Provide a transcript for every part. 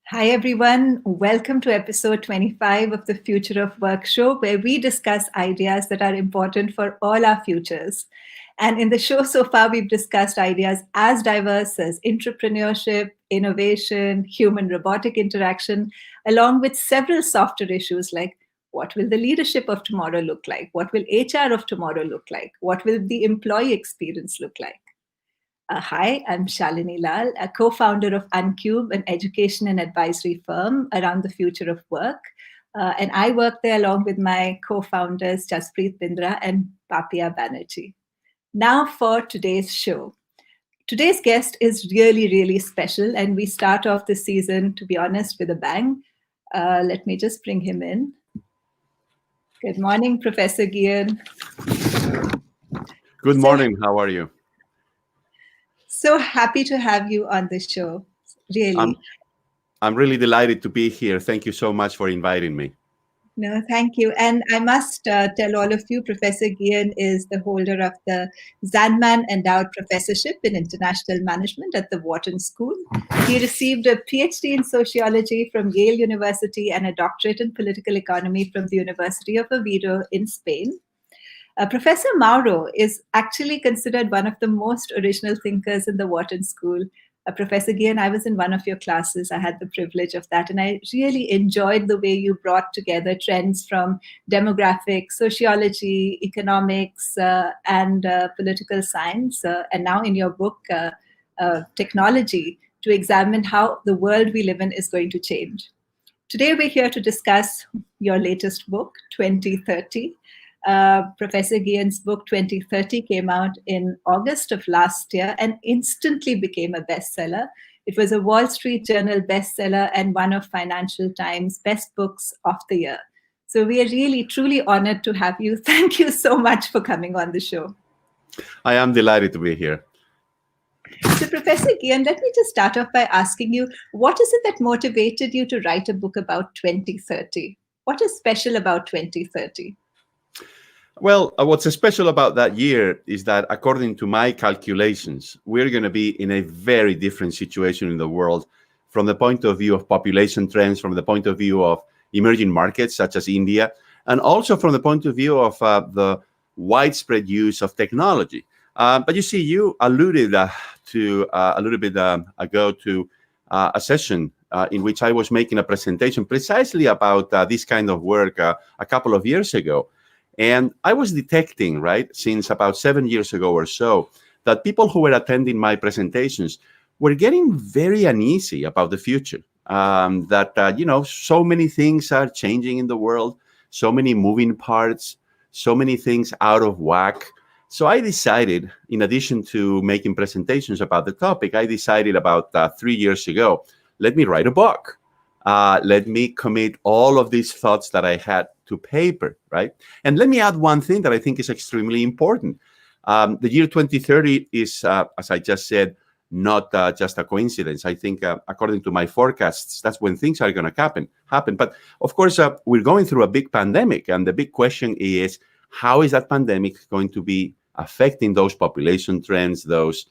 Hi, everyone. Welcome to episode 25 of the Future of Work show, where we discuss ideas that are important for all our futures. And in the show so far, we've discussed ideas as diverse as entrepreneurship, innovation, human robotic interaction, along with several softer issues like what will the leadership of tomorrow look like? What will HR of tomorrow look like? What will the employee experience look like? Hi, I'm Shalini Lal, a co-founder of Uncube, an education and advisory firm around the future of work. And I work there along with my co-founders, Jaspreet Bindra and Papia Banerjee. Now for today's show. Today's guest is really, really special, and we start off this season, to be honest, with a bang. Let me just bring him in. Good morning, Professor Guillen. Good morning. How are you? So happy to have you on the show, really. I'm really delighted to be here. Thank you so much for inviting me. No, thank you. And I must tell all of you, Professor Guillen is the holder of the Zanman Endowed Professorship in International Management at the Wharton School. He received a PhD in sociology from Yale University and a doctorate in political economy from the University of Oviedo in Spain. Professor Mauro is actually considered one of the most original thinkers in the Wharton School. Professor Guillen, I was in one of your classes. I had the privilege of that, and I really enjoyed the way you brought together trends from demographics, sociology, economics, and political science, and now in your book, Technology, to examine how the world we live in is going to change. Today, we're here to discuss your latest book, 2030. Professor Guillen's book 2030 came out in August of last year and instantly became a bestseller. It was a Wall Street Journal bestseller and one of Financial Times best books of the year. So we are really, truly honored to have you. Thank you so much for coming on the show. I am delighted to be here. So Professor Guillen, let me just start off by asking you, what is it that motivated you to write a book about 2030? What is special about 2030? Well, what's special about that year is that according to my calculations, we're going to be in a very different situation in the world from the point of view of population trends, from the point of view of emerging markets such as India, and also from the point of view of the widespread use of technology. But you see, you alluded to a little bit ago to a session in which I was making a presentation precisely about this kind of work a couple of years ago. And I was detecting, right, since about 7 years ago or so, that people who were attending my presentations were getting very uneasy about the future. So many things are changing in the world, so many moving parts, so many things out of whack. So I decided, in addition to making presentations about the topic, I decided about 3 years ago, let me write a book. Let me commit all of these thoughts that I had to paper, right? And let me add one thing that I think is extremely important. The year 2030 is, as I just said, not just a coincidence. I think, according to my forecasts, that's when things are going to happen. But of course, we're going through a big pandemic, and the big question is, how is that pandemic going to be affecting those population trends, those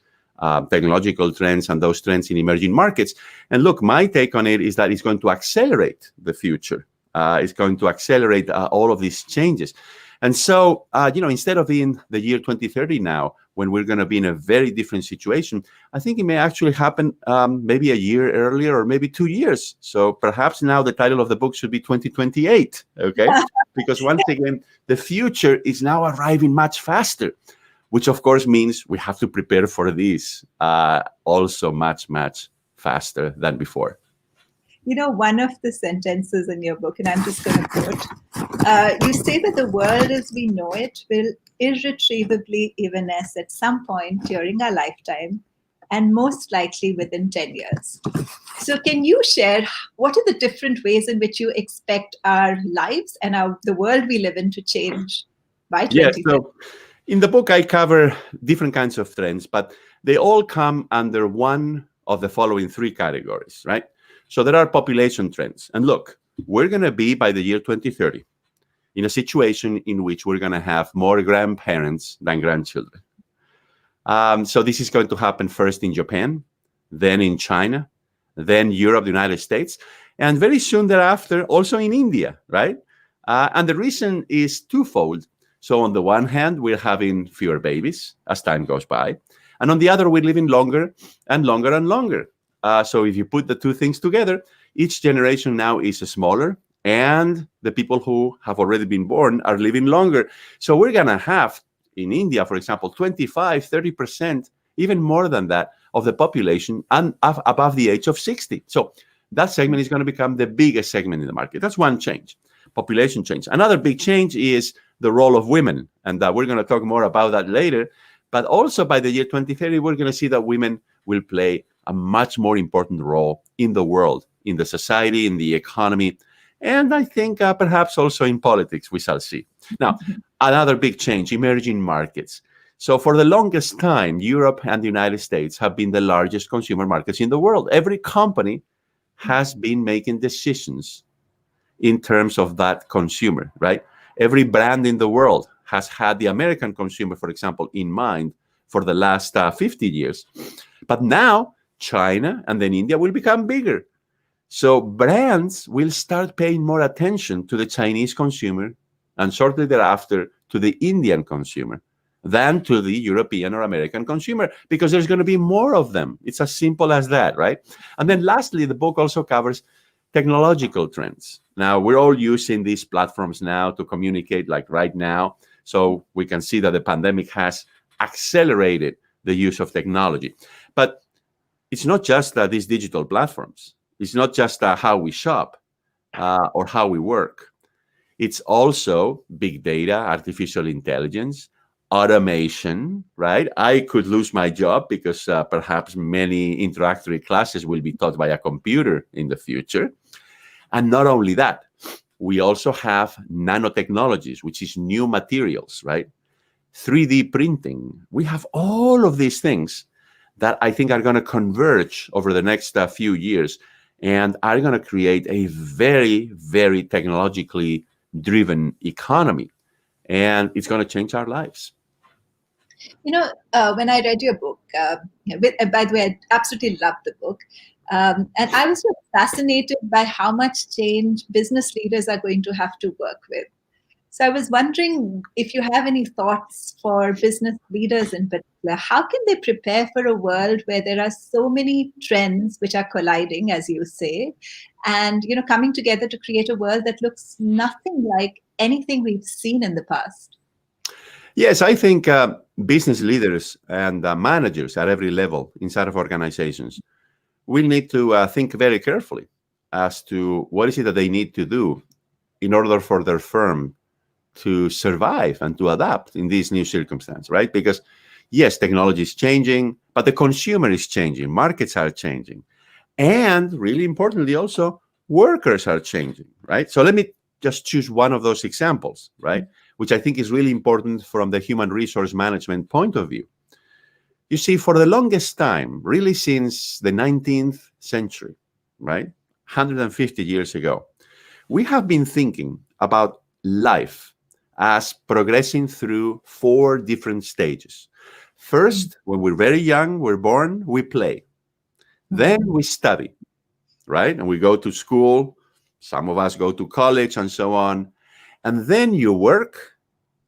technological trends, and those trends in emerging markets? And look, my take on it is that it's going to accelerate the future. It's going to accelerate all of these changes. And so, instead of being the year 2030 now, when we're going to be in a very different situation, I think it may actually happen maybe a year earlier or maybe 2 years. So perhaps now the title of the book should be 2028, okay? Because once again, the future is now arriving much faster, which of course means we have to prepare for this also much, much faster than before. You know, one of the sentences in your book, and I'm just going to quote, you say that the world as we know it will irretrievably evanesce at some point during our lifetime, and most likely within 10 years. So can you share what are the different ways in which you expect our lives and the world we live in to change by 2030? Yes, so in the book, I cover different kinds of trends, but they all come under one of the following three categories, right? So there are population trends. And look, we're going to be, by the year 2030, in a situation in which we're going to have more grandparents than grandchildren. So this is going to happen first in Japan, then in China, then Europe, the United States, and very soon thereafter, also in India, right? And the reason is twofold. So on the one hand, we're having fewer babies as time goes by. And on the other, we're living longer and longer and longer. So if you put the two things together, each generation now is smaller, and the people who have already been born are living longer. So we're going to have, in India, for example, 25, 30%, even more than that, of the population and above the age of 60. So that segment is going to become the biggest segment in the market. That's one change, population change. Another big change is the role of women, and we're going to talk more about that later. But also by the year 2030, we're going to see that women will play a much more important role in the world, in the society, in the economy, and I think perhaps also in politics, we shall see. Now, another big change, emerging markets. So for the longest time, Europe and the United States have been the largest consumer markets in the world. Every company has been making decisions in terms of that consumer, right? Every brand in the world has had the American consumer, for example, in mind for the last 50 years. But now China and then India will become bigger. So brands will start paying more attention to the Chinese consumer and shortly thereafter to the Indian consumer than to the European or American consumer, because there's going to be more of them. It's as simple as that, right? And then lastly, the book also covers technological trends. Now, we're all using these platforms now to communicate, like right now. So we can see that the pandemic has accelerated the use of technology. But it's not just these digital platforms. It's not just how we shop or how we work. It's also big data, artificial intelligence, automation, right? I could lose my job because perhaps many introductory classes will be taught by a computer in the future. And not only that, we also have nanotechnologies, which is new materials, right? 3D printing. We have all of these things that I think are going to converge over the next few years and are going to create a very, very technologically driven economy. And it's going to change our lives. When I read your book, by the way, I absolutely loved the book. And I was just fascinated by how much change business leaders are going to have to work with. So I was wondering if you have any thoughts for business leaders in particular. How can they prepare for a world where there are so many trends which are colliding, as you say, and coming together to create a world that looks nothing like anything we've seen in the past? Yes, I think business leaders and managers at every level inside of organizations will need to think very carefully as to what is it that they need to do in order for their firm to survive and to adapt in these new circumstances, right? Because yes, technology is changing, but the consumer is changing, markets are changing. And really importantly, also, workers are changing, right? So let me just choose one of those examples, right? Which I think is really important from the human resource management point of view. You see, for the longest time, really since the 19th century, right? 150 years ago, we have been thinking about life as progressing through 4 different stages. First, when we're very young, we're born, we play. Then we study, right? And we go to school. Some of us go to college and so on. And then you work,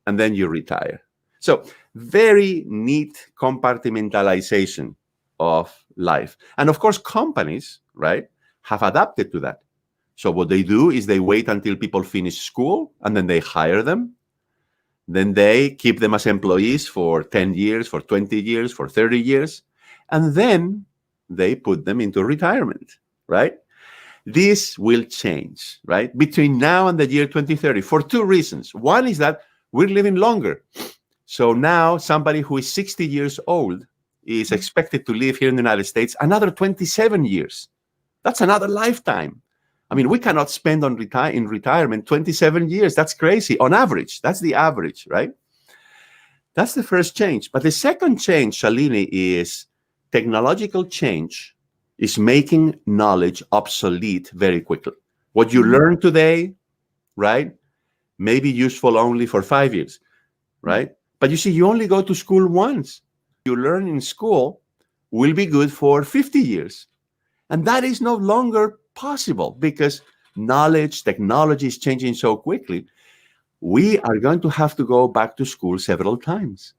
and then you retire. So very neat compartmentalization of life. And of course, companies, right, have adapted to that. So what they do is they wait until people finish school, and then they hire them. Then they keep them as employees for 10 years, for 20 years, for 30 years. And then they put them into retirement, right? This will change, right? Between now and the year 2030 for 2 reasons. One is that we're living longer. So now somebody who is 60 years old is expected to live here in the United States another 27 years. That's another lifetime. I mean, we cannot spend in retirement 27 years. That's crazy. On average, that's the average, right? That's the first change. But the second change, Shalini, is technological change is making knowledge obsolete very quickly. What you learn today, right, may be useful only for 5 years, right? But you see, you only go to school once. You learn in school will be good for 50 years. And that is no longer possible because knowledge, technology is changing so quickly. We are going to have to go back to school several times.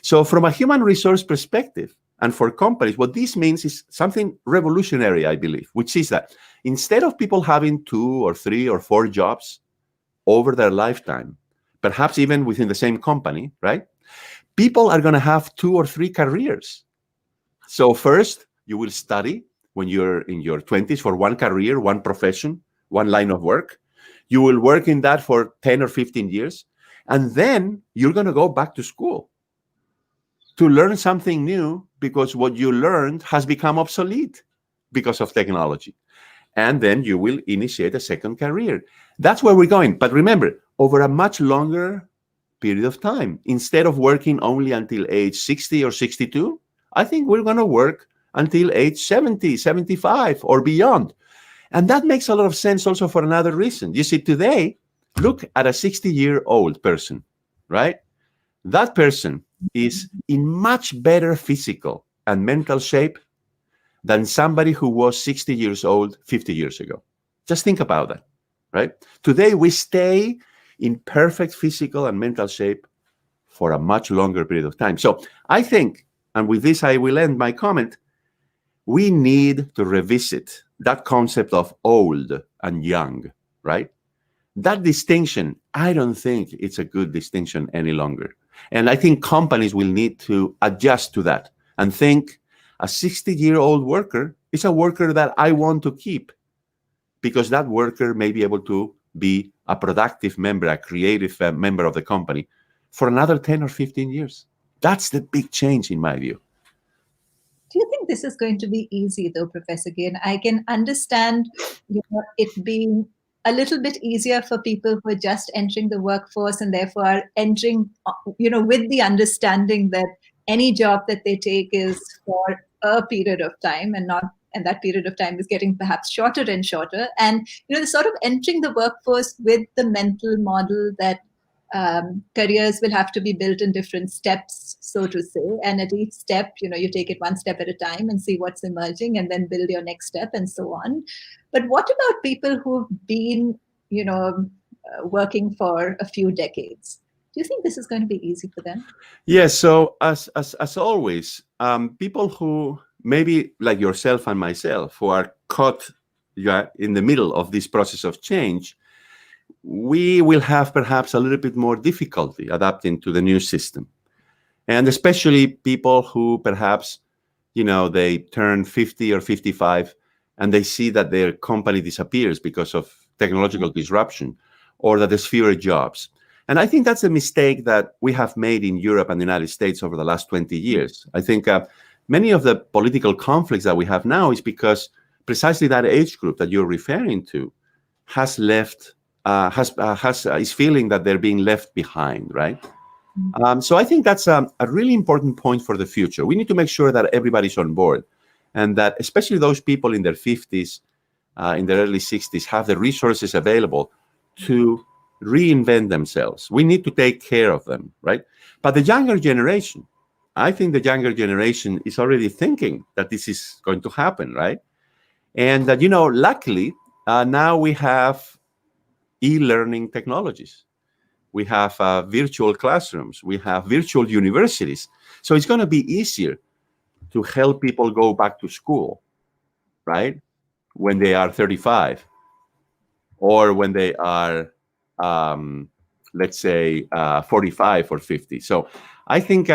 So, from a human resource perspective, and for companies, what this means is something revolutionary, I believe, which is that instead of people having 2 or 3 or 4 jobs over their lifetime, perhaps even within the same company, right? People are going to have 2 or 3 careers. So, first, you will study when you're in your 20s for one career, one profession, one line of work. You will work in that for 10 or 15 years. And then you're going to go back to school to learn something new because what you learned has become obsolete because of technology. And then you will initiate a second career. That's where we're going. But remember, over a much longer period of time, instead of working only until age 60 or 62, I think we're going to work until age 70, 75 or beyond. And that makes a lot of sense also for another reason. You see, today, look at a 60-year-old person, right? That person is in much better physical and mental shape than somebody who was 60 years old 50 years ago. Just think about that, right? Today, we stay in perfect physical and mental shape for a much longer period of time. So I think, and with this I will end my comment, we need to revisit that concept of old and young, right? That distinction, I don't think it's a good distinction any longer. And I think companies will need to adjust to that and think a 60-year-old worker is a worker that I want to keep because that worker may be able to be a productive member, a creative member of the company for another 10 or 15 years. That's the big change in my view. Do you think this is going to be easy, though, Professor Guillen? I can understand it being a little bit easier for people who are just entering the workforce and therefore are entering, with the understanding that any job that they take is for a period of time and that period of time is getting perhaps shorter and shorter. And, the sort of entering the workforce with the mental model that careers will have to be built in different steps, so to say. And at each step, you take it one step at a time and see what's emerging and then build your next step and so on. But what about people who've been, working for a few decades? Do you think this is going to be easy for them? Yes. So as always, people who maybe like yourself and myself who are caught in the middle of this process of change, we will have perhaps a little bit more difficulty adapting to the new system. And especially people who perhaps, they turn 50 or 55 and they see that their company disappears because of technological disruption or that there's fewer jobs. And I think that's a mistake that we have made in Europe and the United States over the last 20 years. I think many of the political conflicts that we have now is because precisely that age group that you're referring to has left is feeling that they're being left behind, right? So I think that's a really important point for the future. We need to make sure that everybody's on board and that especially those people in their 50s, in their early 60s, have the resources available to reinvent themselves. We need to take care of them, right? But the younger generation, I think the younger generation is already thinking that this is going to happen, right? And that, luckily, now we have e-learning technologies. We have virtual classrooms. We have virtual universities. So it's going to be easier to help people go back to school, right? When they are 35 or when they are, let's say, 45 or 50. So I think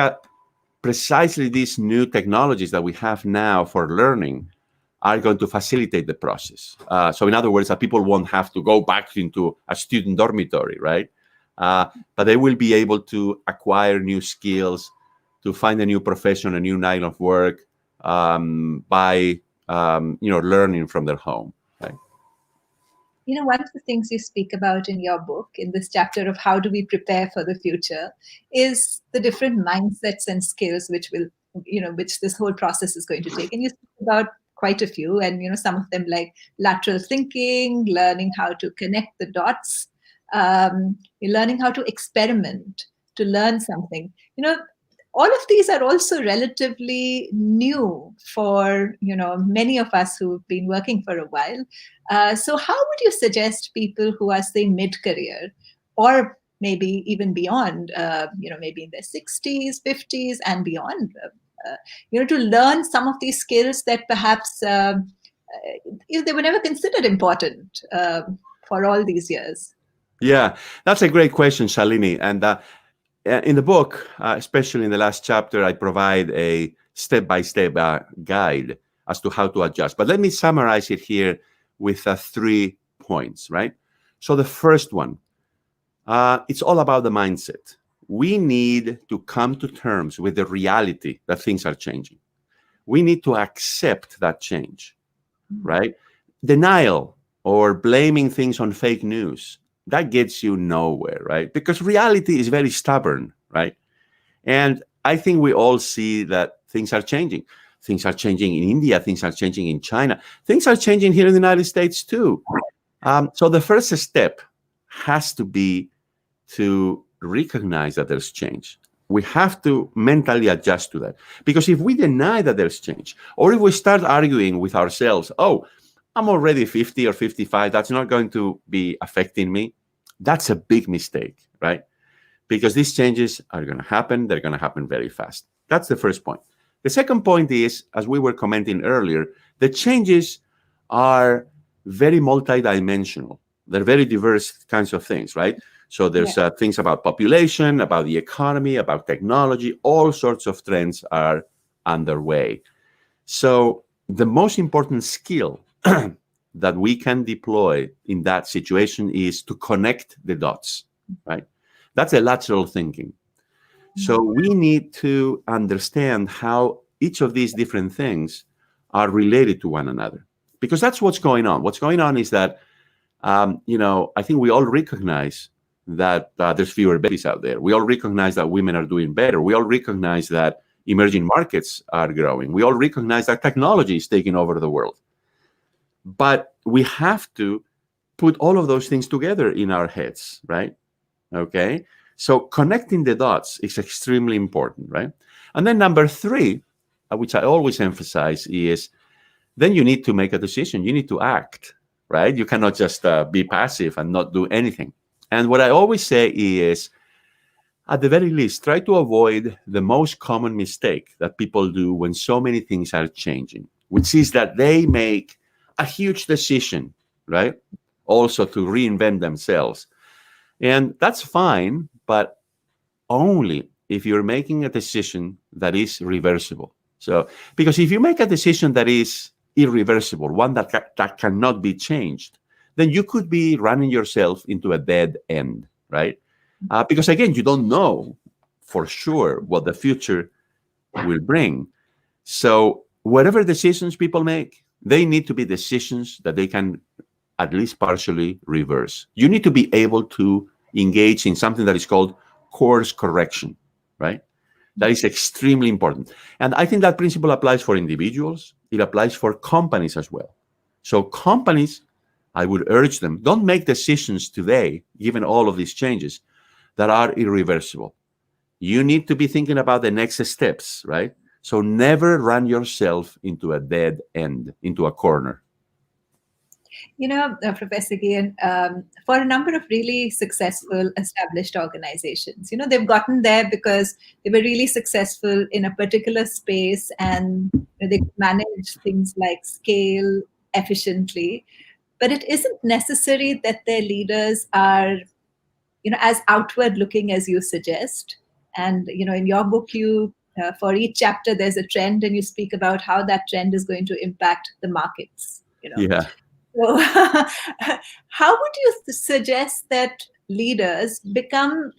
precisely these new technologies that we have now for learning are going to facilitate the process. So in other words, that people won't have to go back into a student dormitory, right? But they will be able to acquire new skills, to find a new profession, a new line of work by learning from their home. Right? One of the things you speak about in your book, in this chapter of how do we prepare for the future, is the different mindsets and skills which this whole process is going to take. And you speak about quite a few, and some of them like lateral thinking, learning how to connect the dots, learning how to experiment, to learn something. all of these are also relatively new for many of us who've been working for a while. So how would you suggest people who are, say, mid-career, or maybe even beyond, maybe in their 60s, 50s and beyond, to learn some of these skills that perhaps they were never considered important for all these years? Yeah, that's a great question, Shalini. And in the book, especially in the last chapter, I provide a step-by-step guide as to how to adjust. But let me summarize it here with 3 points, right? So the first one, it's all about the mindset. We need to come to terms with the reality that things are changing. We need to accept that change, right? Denial or blaming things on fake news, that gets you nowhere, right? Because reality is very stubborn, right? And I think we all see that things are changing. Things are changing in India. Things are changing in China. Things are changing here in the United States too. So the first step has to be to recognize that there's change. We have to mentally adjust to that. Because if we deny that there's change, or if we start arguing with ourselves, oh, I'm already 50 or 55, that's not going to be affecting me, that's a big mistake, right? Because these changes are going to happen. They're going to happen very fast. That's the first point. The second point is, as we were commenting earlier, the changes are very multidimensional. They're very diverse kinds of things, right? So there's things about population, about the economy, about technology. All sorts of trends are underway. So the most important skill that we can deploy in that situation is to connect the dots, right? That's a lateral thinking. So we need to understand how each of these different things are related to one another, because that's what's going on. What's going on is that, I think we all recognize that there's fewer babies out there. We all recognize that women are doing better. We all recognize that emerging markets are growing. We all recognize that technology is taking over the world. But we have to put all of those things together in our heads, right? Okay? So connecting the dots is extremely important, right? And then number 3, which I always emphasize, is then you need to make a decision. You need to act, right? You cannot just be passive and not do anything. And what I always say is, at the very least, try to avoid the most common mistake that people do when so many things are changing, which is that they make a huge decision, right? Also to reinvent themselves. And that's fine, but only if you're making a decision that is reversible. So, because if you make a decision that is irreversible, one that cannot be changed, then you could be running yourself into a dead end, right? Because again, you don't know for sure what the future will bring. So whatever decisions people make, they need to be decisions that they can at least partially reverse. You need to be able to engage in something that is called course correction, right? That is extremely important. And I think that principle applies for individuals. It applies for companies as well. So companies, I would urge them, don't make decisions today, given all of these changes, that are irreversible. You need to be thinking about the next steps, right? So never run yourself into a dead end, into a corner. Professor Guillen, for a number of really successful established organizations, they've gotten there because they were really successful in a particular space, and they could manage things like scale efficiently. But it isn't necessary that their leaders are, as outward looking as you suggest. And, in your book, for each chapter, there's a trend, and you speak about how that trend is going to impact the markets. Yeah. So how would you suggest that leaders become,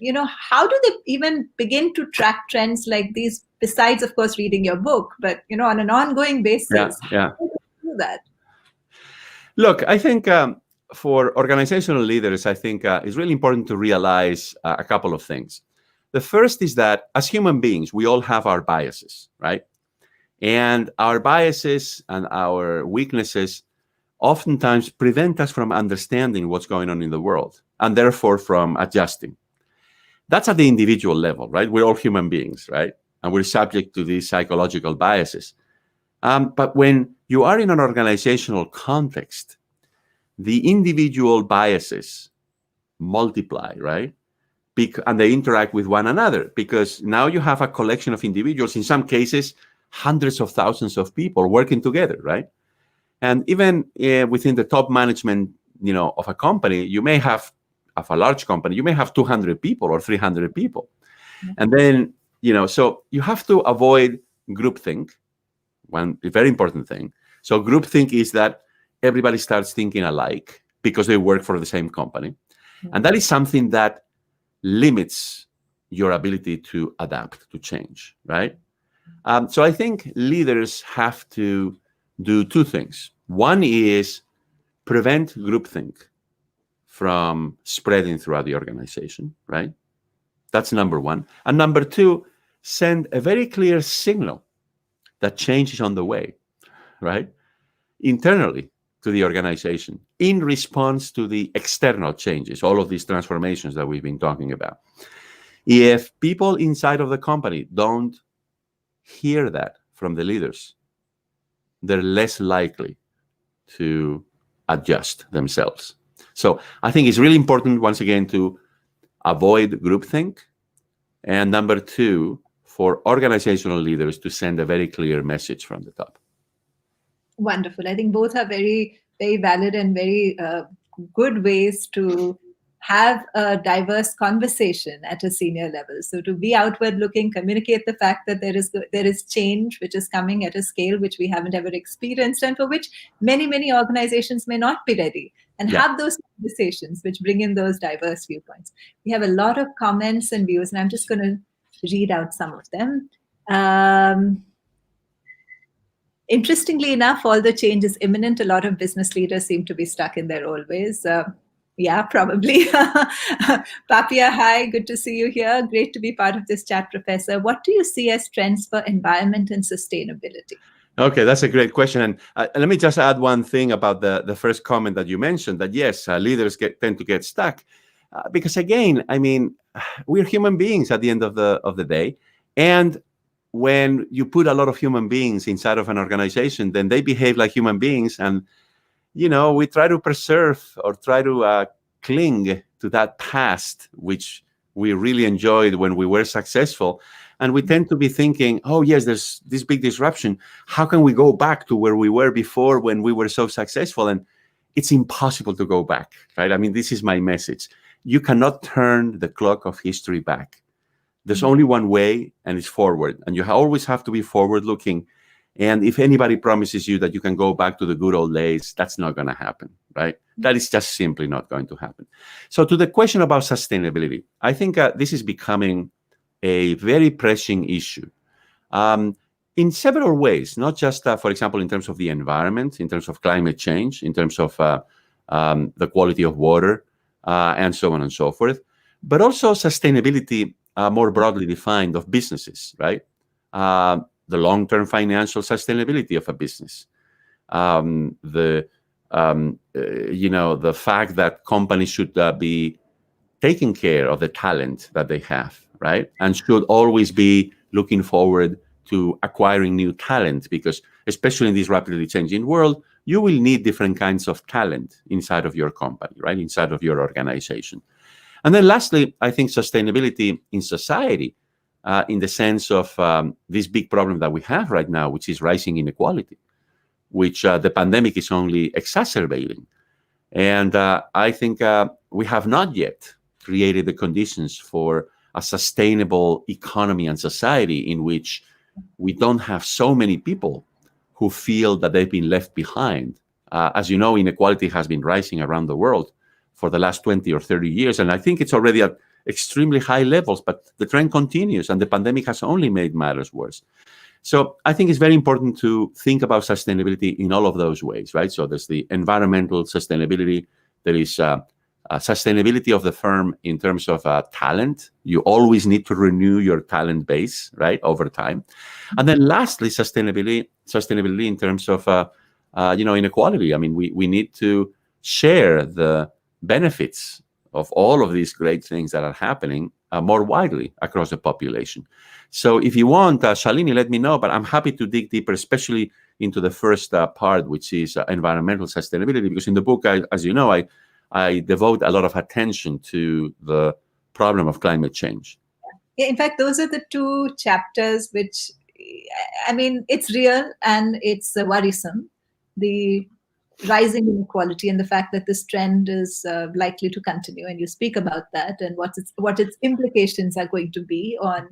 how do they even begin to track trends like these, besides, of course, reading your book, but, on an ongoing basis? Yeah. How do you do that? Look, I think for organizational leaders, I think it's really important to realize a couple of things. The first is that as human beings, we all have our biases, right? And our biases and our weaknesses oftentimes prevent us from understanding what's going on in the world, and therefore from adjusting. That's at the individual level, right? We're all human beings, right? and we're subject to these psychological biases. But when you are in an organizational context, the individual biases multiply, right? And they interact with one another, because now you have a collection of individuals, in some cases, hundreds of thousands of people working together, right? And even within the top management, of a company, you may have, of a large company, you may have 200 people or 300 people. Mm-hmm. And then, so you have to avoid groupthink, one very important thing. So groupthink is that everybody starts thinking alike because they work for the same company. Mm-hmm. And that is something that limits your ability to adapt, to change, right? So I think leaders have to do two things. One is prevent groupthink from spreading throughout the organization, right? That's number one. And number two, send a very clear signal that change is on the way, right? Internally to the organization in response to the external changes, all of these transformations that we've been talking about. If people inside of the company don't hear that from the leaders, they're less likely to adjust themselves. So I think it's really important, once again, to avoid groupthink. And number two, for organizational leaders to send a very clear message from the top. Wonderful. I think both are very, very valid and very good ways to have a diverse conversation at a senior level. So to be outward looking, communicate the fact that there is change which is coming at a scale which we haven't ever experienced, and for which many organizations may not be ready, and have those conversations which bring in those diverse viewpoints. We have a lot of comments and views, and I'm just going to read out some of them. Interestingly enough, all the change is imminent. A lot of business leaders seem to be stuck in their old ways. Yeah, probably. Papia, hi, good to see you here. Great to be part of this chat, Professor. What do you see as trends for environment and sustainability? Okay, that's a great question. And let me just add one thing about the first comment that you mentioned, that yes, leaders tend to get stuck. Because again, I mean, we're human beings at the end of the day. And when you put a lot of human beings inside of an organization, then they behave like human beings. And we try to preserve or try to cling to that past, which we really enjoyed when we were successful. And we tend to be thinking, oh, yes, there's this big disruption. How can we go back to where we were before when we were so successful? And it's impossible to go back, right? I mean, this is my message. You cannot turn the clock of history back. There's only one way, and it's forward. And you always have to be forward-looking. And if anybody promises you that you can go back to the good old days, that's not going to happen, right? That is just simply not going to happen. So to the question about sustainability, I think this is becoming a very pressing issue in several ways, not just, for example, in terms of the environment, in terms of climate change, in terms of the quality of water, and so on and so forth, but also sustainability more broadly defined of businesses, right? The long-term financial sustainability of a business, the fact that companies should be taking care of the talent that they have, right? And should always be looking forward to acquiring new talent, because especially in this rapidly changing world, you will need different kinds of talent inside of your company, right? Inside of your organization. And then lastly, I think sustainability in society, in the sense of this big problem that we have right now, which is rising inequality, which the pandemic is only exacerbating. And I think we have not yet created the conditions for a sustainable economy and society in which we don't have so many people who feel that they've been left behind. As you know, inequality has been rising around the world for the last 20 or 30 years. And I think it's already at extremely high levels, but the trend continues, and the pandemic has only made matters worse. So I think it's very important to think about sustainability in all of those ways, right? So there's the environmental sustainability, there is sustainability of the firm in terms of talent. You always need to renew your talent base, right, over time. And then lastly, sustainability in terms of inequality. I mean, we need to share the benefits of all of these great things that are happening more widely across the population. So if you want, Shalini, let me know, but I'm happy to dig deeper, especially into the first part, which is environmental sustainability, because in the book, as you know, I devote a lot of attention to the problem of climate change. Yeah, in fact, those are the two chapters which, I mean, it's real and it's worrisome. The rising inequality and the fact that this trend is likely to continue, and you speak about that and what its implications are going to be on,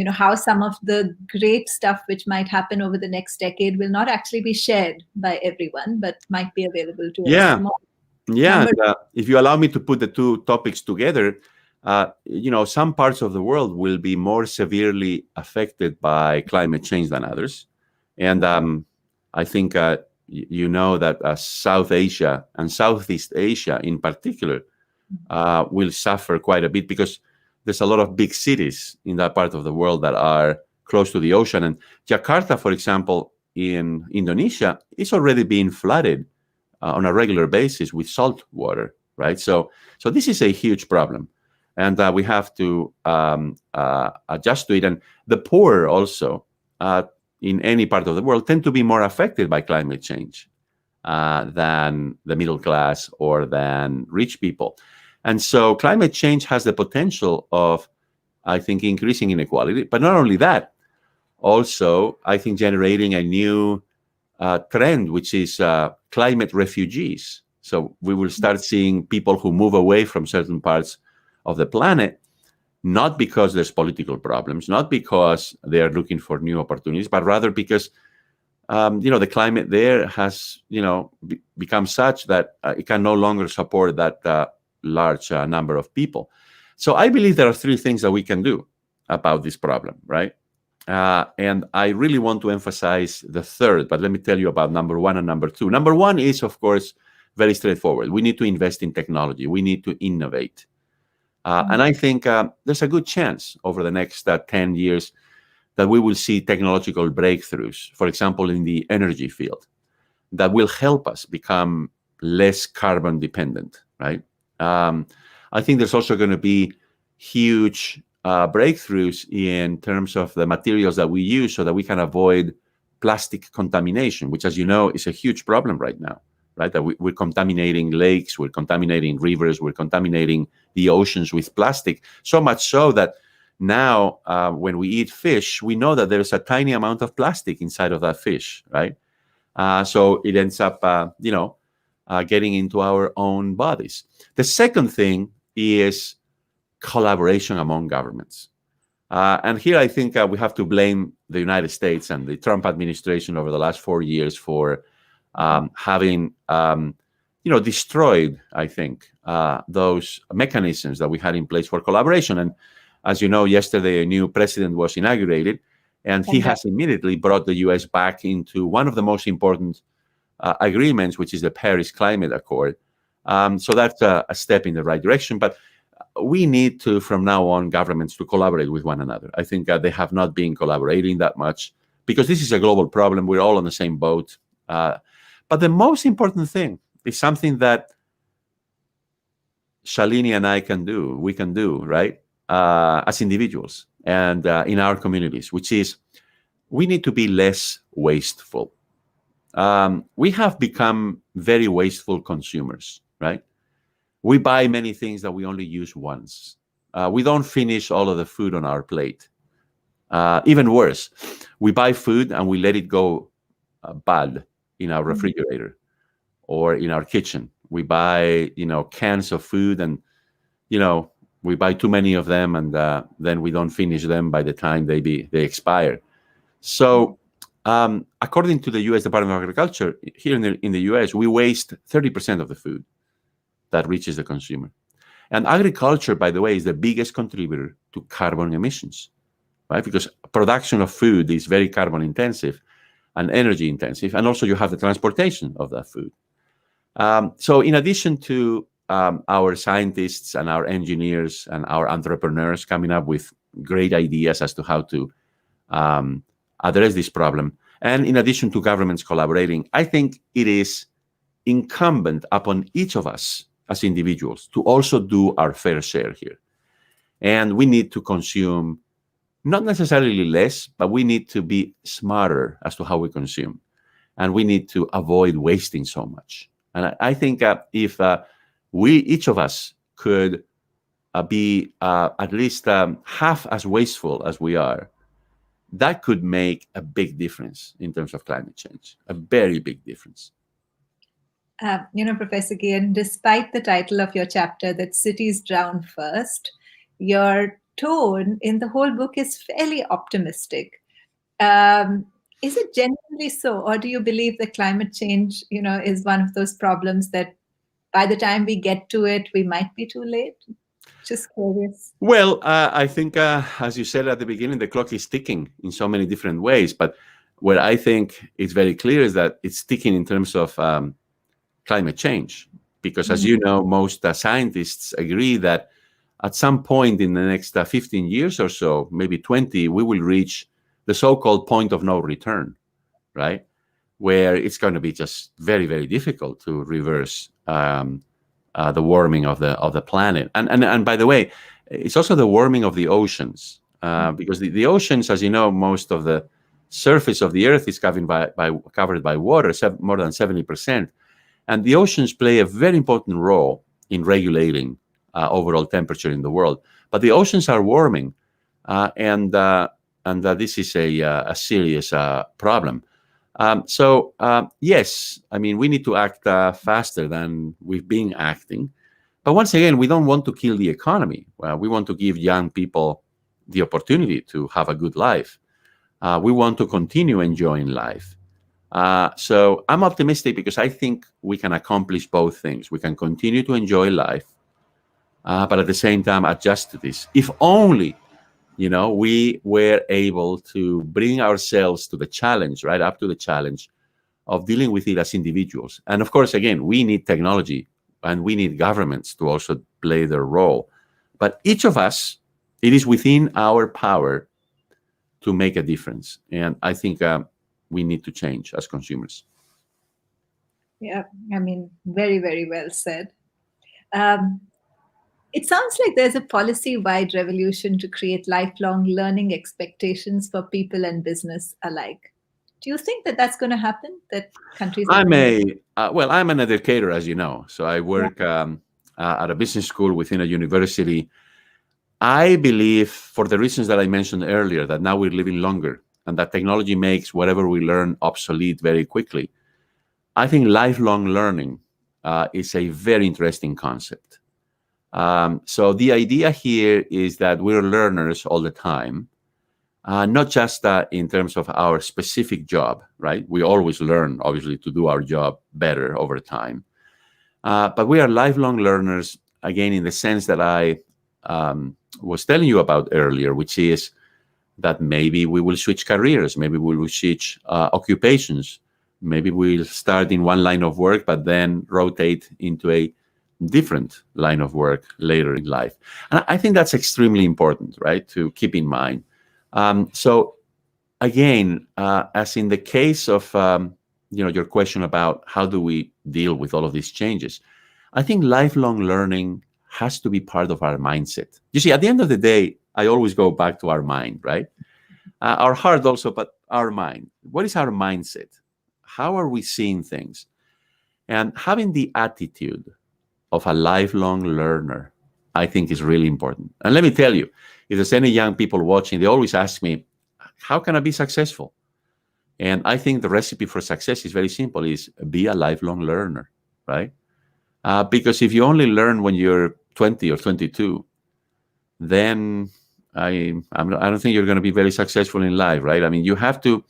how some of the great stuff which might happen over the next decade will not actually be shared by everyone, but might be available to a small Yeah, number. if you allow me to put the two topics together, some parts of the world will be more severely affected by climate change than others. And I think you know that South Asia and Southeast Asia in particular will suffer quite a bit because there's a lot of big cities in that part of the world that are close to the ocean. And Jakarta, for example, in Indonesia, is already being flooded on a regular basis with salt water, right? So this is a huge problem, and we have to adjust to it. And the poor also, in any part of the world, tend to be more affected by climate change than the middle class or than rich people. And so climate change has the potential of, I think, increasing inequality. But not only that, also, I think, generating a new trend, which is climate refugees. So we will start seeing people who move away from certain parts of the planet, not because there's political problems, not because they are looking for new opportunities, but rather because the climate there has become such that it can no longer support that large number of people. So I believe there are three things that we can do about this problem, right? And I really want to emphasize the third, but let me tell you about number one and number two. Number one is, of course, very straightforward. We need to invest in technology. We need to innovate. And I think there's a good chance over the next 10 years that we will see technological breakthroughs, for example, in the energy field, that will help us become less carbon dependent, right? I think there's also going to be huge breakthroughs in terms of the materials that we use so that we can avoid plastic contamination, which, as you know, is a huge problem right now, right? That we're contaminating lakes, we're contaminating rivers, we're contaminating the oceans with plastic, so much so that now when we eat fish, we know that there's a tiny amount of plastic inside of that fish, right? So it ends up, getting into our own bodies. The second thing is collaboration among governments. And here I think we have to blame the United States and the Trump administration over the last 4 years for having, destroyed, I think, those mechanisms that we had in place for collaboration. And as you know, yesterday a new president was inaugurated, and he has immediately brought the U.S. back into one of the most important agreements, which is the Paris Climate Accord. So that's a step in the right direction. But we need to, from now on, governments to collaborate with one another. I think they have not been collaborating that much because this is a global problem. We're all on the same boat. But the most important thing is something that Shalini and I we can do, right? As individuals and in our communities, which is we need to be less wasteful. We have become very wasteful consumers, right? We buy many things that we only use once. We don't finish all of the food on our plate. Even worse, we buy food and we let it go bad in our refrigerator or in our kitchen. We buy, cans of food and, we buy too many of them and then we don't finish them by the time they expire. So according to the U.S. Department of Agriculture, here in the U.S., we waste 30% of the food that reaches the consumer. And agriculture, by the way, is the biggest contributor to carbon emissions, right? Because production of food is very carbon intensive and energy intensive. And also you have the transportation of that food. So in addition to our scientists and our engineers and our entrepreneurs coming up with great ideas as to how to address this problem, and in addition to governments collaborating, I think it is incumbent upon each of us as individuals to also do our fair share here. And we need to consume not necessarily less, but we need to be smarter as to how we consume. And we need to avoid wasting so much. And I think if each of us could be at least half as wasteful as we are, that could make a big difference in terms of climate change, a very big difference. Professor Guillen, despite the title of your chapter, that cities drown first, your tone in the whole book is fairly optimistic. Is it genuinely so, or do you believe that climate change, is one of those problems that by the time we get to it, we might be too late? Just curious. Well, I think, as you said at the beginning, the clock is ticking in so many different ways. But what I think is very clear is that it's ticking in terms of climate change. Because as you know, most scientists agree that at some point in the next 15 years or so, maybe 20, we will reach the so-called point of no return, right? Where it's going to be just very, very difficult to reverse the warming of the planet. And by the way, it's also the warming of the oceans, because the oceans, as you know, most of the surface of the Earth is covered by water, more than 70%. And the oceans play a very important role in regulating overall temperature in the world. But the oceans are warming, and this is a serious problem. So yes, I mean, we need to act faster than we've been acting. But once again, we don't want to kill the economy. We want to give young people the opportunity to have a good life. We want to continue enjoying life. So I'm optimistic because I think we can accomplish both things. We can continue to enjoy life, but at the same time adjust to this. If only we were able to bring ourselves to the challenge, right up to the challenge of dealing with it as individuals. And of course, again, we need technology and we need governments to also play their role. But each of us, it is within our power to make a difference. And I think we need to change as consumers. Yeah, I mean, very, very well said. It sounds like there's a policy-wide revolution to create lifelong learning expectations for people and business alike. Do you think that that's going to happen? That countries? I'm an educator, as you know. So I work at a business school within a university. I believe, for the reasons that I mentioned earlier, that now we're living longer and that technology makes whatever we learn obsolete very quickly. I think lifelong learning is a very interesting concept. So the idea here is that we're learners all the time, not just in terms of our specific job, right? We always learn, obviously, to do our job better over time. But we are lifelong learners, again, in the sense that I was telling you about earlier, which is that maybe we will switch careers, maybe we will switch occupations, maybe we'll start in one line of work, but then rotate into a different line of work later in life. And I think that's extremely important, right, to keep in mind. So again, as in the case of your question about how do we deal with all of these changes, I think lifelong learning has to be part of our mindset. You see, at the end of the day, I always go back to our mind, right? Our heart also, but our mind. What is our mindset? How are we seeing things? And having the attitude of a lifelong learner, I think, is really important. And let me tell you, if there's any young people watching, they always ask me, how can I be successful? And I think the recipe for success is very simple, is be a lifelong learner, right? Because if you only learn when you're 20 or 22, then I don't think you're going to be very successful in life, right? I mean, you have to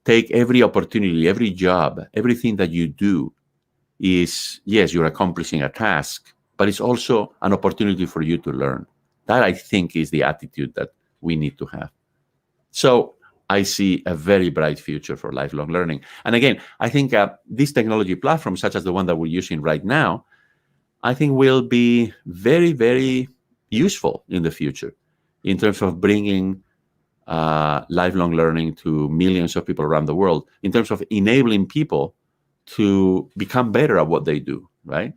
take every opportunity, every job, everything that you do is, yes, you're accomplishing a task, but it's also an opportunity for you to learn. That, I think, is the attitude that we need to have. So I see a very bright future for lifelong learning. And again, I think these technology platforms, such as the one that we're using right now, I think will be very, very useful in the future in terms of bringing lifelong learning to millions of people around the world, in terms of enabling people to become better at what they do, right?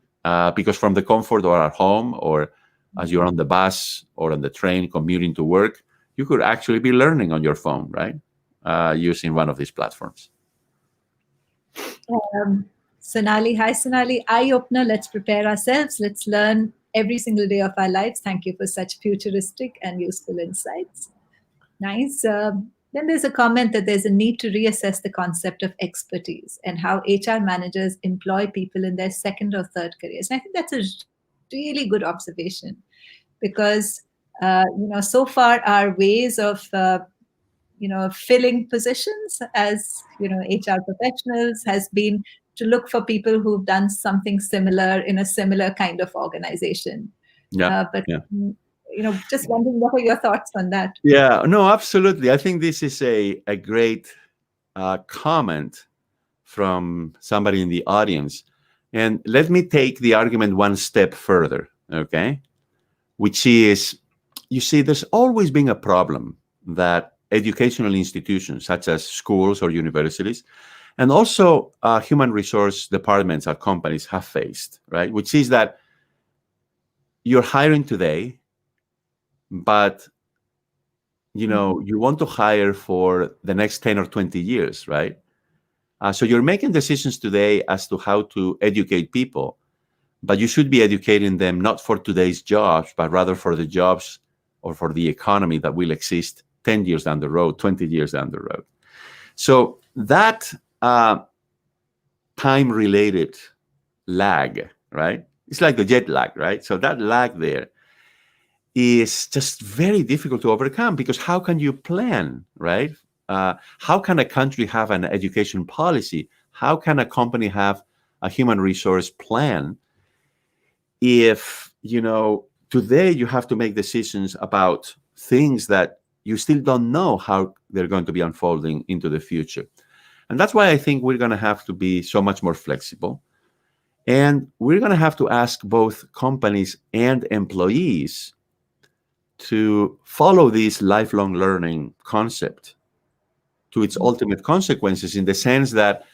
because from the comfort or at home or as you're on the bus or on the train commuting to work, you could actually be learning on your phone, right? Using one of these platforms. Sonali, hi Sonali. Eye opener. Let's prepare ourselves. Let's learn every single day of our lives. Thank you for such futuristic and useful insights. Nice. Then there's a comment that there's a need to reassess the concept of expertise and how HR managers employ people in their second or third careers. And I think that's a really good observation because, so far our ways of, filling positions as, HR professionals has been to look for people who've done something similar in a similar kind of organization. Just wondering what are your thoughts on that? Yeah, no, absolutely. I think this is a great comment from somebody in the audience. And let me take the argument one step further, okay? Which is, you see, there's always been a problem that educational institutions, such as schools or universities, and also human resource departments at companies have faced, right? Which is that you're hiring today, but you want to hire for the next 10 or 20 years, right? So you're making decisions today as to how to educate people, but you should be educating them not for today's jobs, but rather for the jobs or for the economy that will exist 10 years down the road, 20 years down the road. So that time-related lag, right? It's like the jet lag, right? So that lag there is just very difficult to overcome because how can you plan, right? How can a country have an education policy? How can a company have a human resource plan if, today you have to make decisions about things that you still don't know how they're going to be unfolding into the future? And that's why I think we're going to have to be so much more flexible. And we're going to have to ask both companies and employees to follow this lifelong learning concept to its ultimate consequences, in the sense that,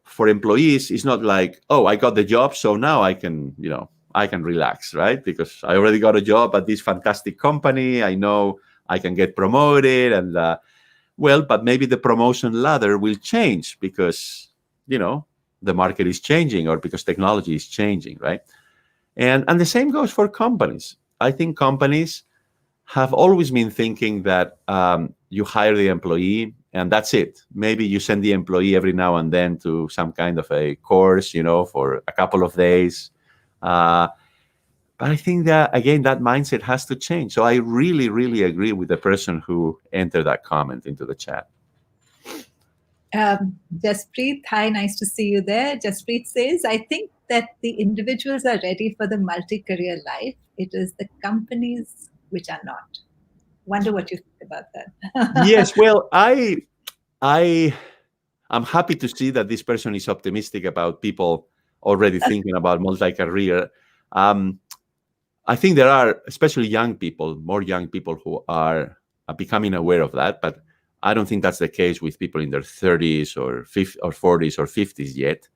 for employees, it's not like, oh, I got the job, so now I can relax, right? Because I already got a job at this fantastic company. I know I can get promoted and, but maybe the promotion ladder will change because, the market is changing or because technology is changing, right? And the same goes for companies. I think companies have always been thinking that you hire the employee and that's it. Maybe you send the employee every now and then to some kind of a course, for a couple of days. But I think that, again, that mindset has to change. So I really, really agree with the person who entered that comment into the chat. Jaspreet, hi, nice to see you there. Jaspreet says, I think that the individuals are ready for the multi-career life. It is the companies which are not. Wonder what you think about that. Yes, well, I'm happy to see that this person is optimistic about people already thinking about multi-career. I think there are, especially more young people who are becoming aware of that, but I don't think that's the case with people in their 30s or 40s or 50s yet.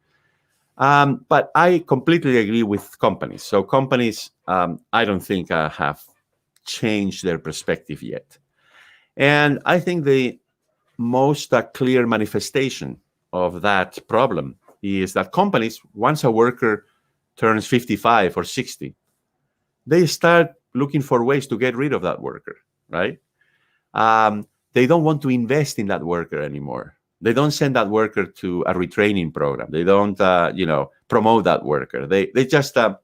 But I completely agree with companies. So companies, I don't think have changed their perspective yet. And I think the most clear manifestation of that problem is that companies, once a worker turns 55 or 60, they start looking for ways to get rid of that worker, right? They don't want to invest in that worker anymore. They don't send that worker to a retraining program. They don't, promote that worker. They just, write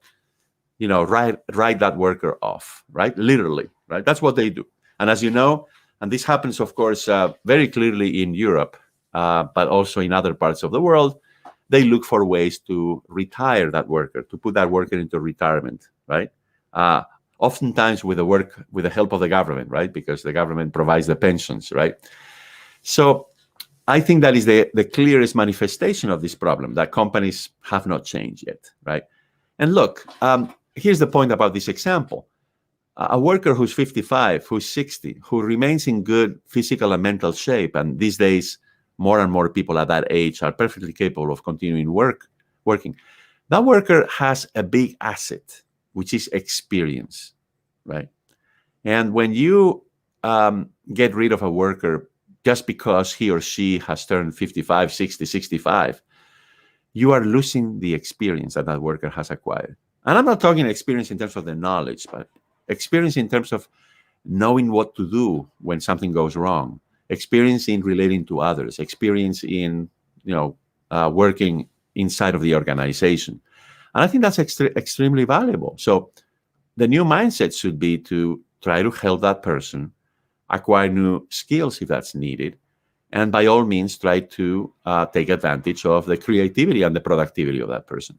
that worker off, right? Literally, right? That's what they do. And as you know, and this happens, of course, very clearly in Europe, but also in other parts of the world, they look for ways to retire that worker, to put that worker into retirement, right? Oftentimes with the help of the government, right? Because the government provides the pensions, right? So I think that is the clearest manifestation of this problem, that companies have not changed yet, right? And look, here's the point about this example. A worker who's 55, who's 60, who remains in good physical and mental shape, and these days, more and more people at that age are perfectly capable of continuing working. that worker has a big asset, which is experience, right? And when you get rid of a worker just because he or she has turned 55, 60, 65, you are losing the experience that that worker has acquired. And I'm not talking experience in terms of the knowledge, but experience in terms of knowing what to do when something goes wrong, experience in relating to others, experience in, working inside of the organization. And I think that's extremely valuable. So the new mindset should be to try to help that person acquire new skills if that's needed. And by all means, try to take advantage of the creativity and the productivity of that person.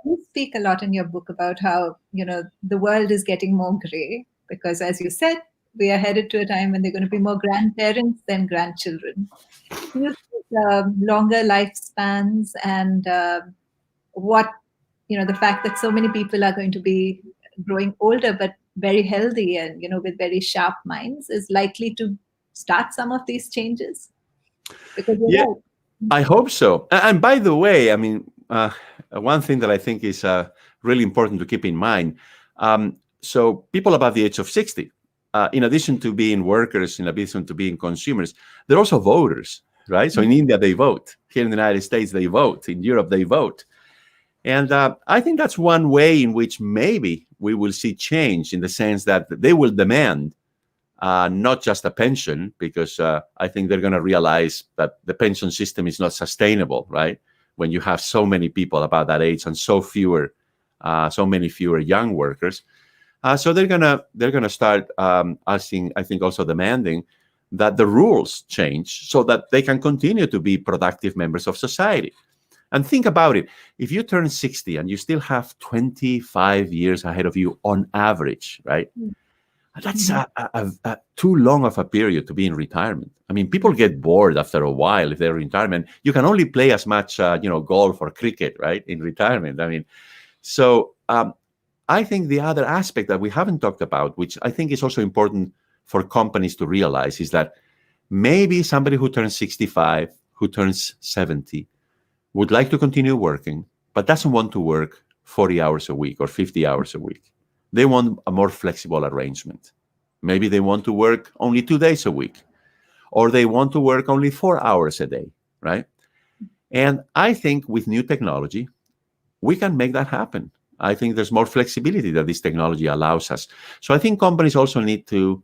You speak a lot in your book about how, the world is getting more gray because, as you said, we are headed to a time when they're going to be more grandparents than grandchildren. Do you think longer lifespans and the fact that so many people are going to be growing older but very healthy and, with very sharp minds is likely to start some of these changes? Because yeah, right. I hope so. And by the way, I mean, one thing that I think is really important to keep in mind. So people above the age of 60, in addition to being workers, in addition to being consumers, they're also voters, right? So in India, they vote. Here in the United States, they vote. In Europe, they vote. And I think that's one way in which maybe we will see change, in the sense that they will demand not just a pension, because I think they're going to realize that the pension system is not sustainable, right? When you have so many people about that age and so many fewer young workers. So they're gonna start asking, I think, also demanding that the rules change so that they can continue to be productive members of society. And think about it. If you turn 60 and you still have 25 years ahead of you on average, right? That's too long of a period to be in retirement. I mean, people get bored after a while if they're in retirement. You can only play as much, golf or cricket, right, in retirement. I mean, so I think the other aspect that we haven't talked about, which I think is also important for companies to realize, is that maybe somebody who turns 65, who turns 70, would like to continue working, but doesn't want to work 40 hours a week or 50 hours a week. They want a more flexible arrangement. Maybe they want to work only 2 days a week, or they want to work only 4 hours a day, right? And I think with new technology, we can make that happen. I think there's more flexibility that this technology allows us. So I think companies also need to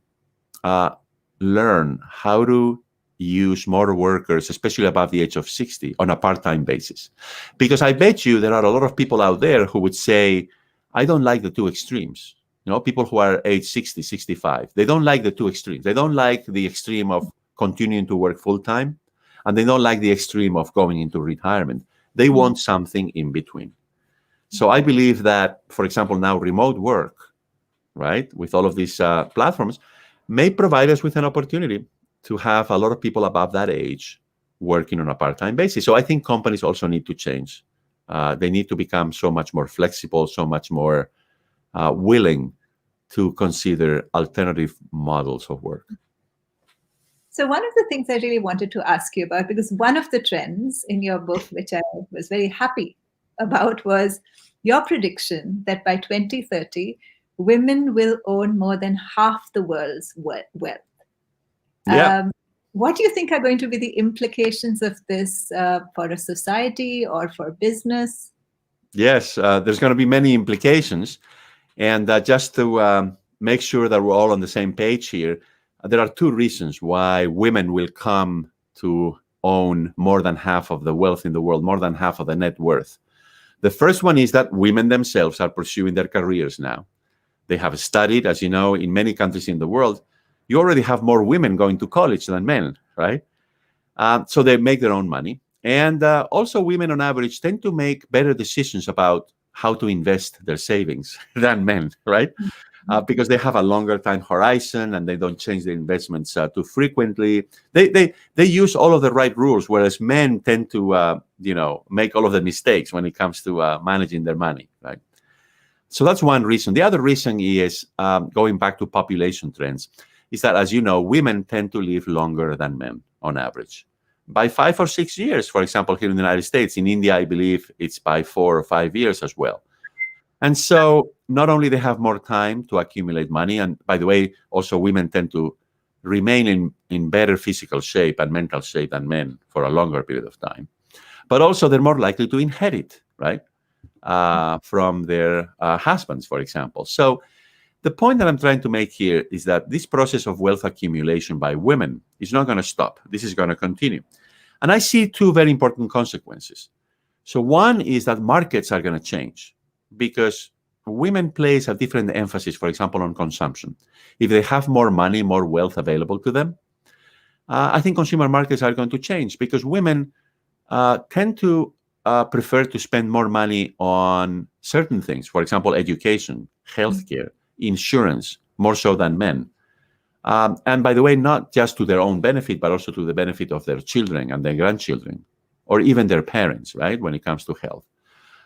learn how to use more workers, especially above the age of 60, on a part-time basis. Because I bet you there are a lot of people out there who would say, I don't like the two extremes. People who are age 60, 65, they don't like the two extremes. They don't like the extreme of continuing to work full-time, and they don't like the extreme of going into retirement. They want something in between. So I believe that, for example, now remote work, right, with all of these platforms, may provide us with an opportunity to have a lot of people above that age working on a part-time basis. So I think companies also need to change. They need to become so much more flexible, so much more willing to consider alternative models of work. So one of the things I really wanted to ask you about, because one of the trends in your book, which I was very happy about, was your prediction that by 2030, women will own more than half the world's wealth. Yeah. What do you think are going to be the implications of this for a society or for business? Yes, there's going to be many implications. And just to make sure that we're all on the same page here, there are two reasons why women will come to own more than half of the wealth in the world, more than half of the net worth. The first one is that women themselves are pursuing their careers now. They have studied, as you know, in many countries in the world, you already have more women going to college than men, right? So they make their own money. And also women on average tend to make better decisions about how to invest their savings than men, right? Because they have a longer time horizon and they don't change their investments too frequently. They use all of the right rules, whereas men tend to, make all of the mistakes when it comes to managing their money, right? So that's one reason. The other reason is, going back to population trends, is that, as you know, women tend to live longer than men on average. by 5 or 6 years, for example, here in the United States. In India, I believe it's by 4 or 5 years as well. And so not only they have more time to accumulate money, and by the way, also women tend to remain in better physical shape and mental shape than men for a longer period of time, but also they're more likely to inherit, right, from their husbands, for example. So the point that I'm trying to make here is that this process of wealth accumulation by women is not going to stop. This is going to continue. And I see two very important consequences. So one is that markets are going to change because women place a different emphasis, for example, on consumption. If they have more money, more wealth available to them, I think consumer markets are going to change because women tend to prefer to spend more money on certain things, for example, education, healthcare, insurance, more so than men. And by the way, not just to their own benefit, but also to the benefit of their children and their grandchildren, or even their parents, right, when it comes to health.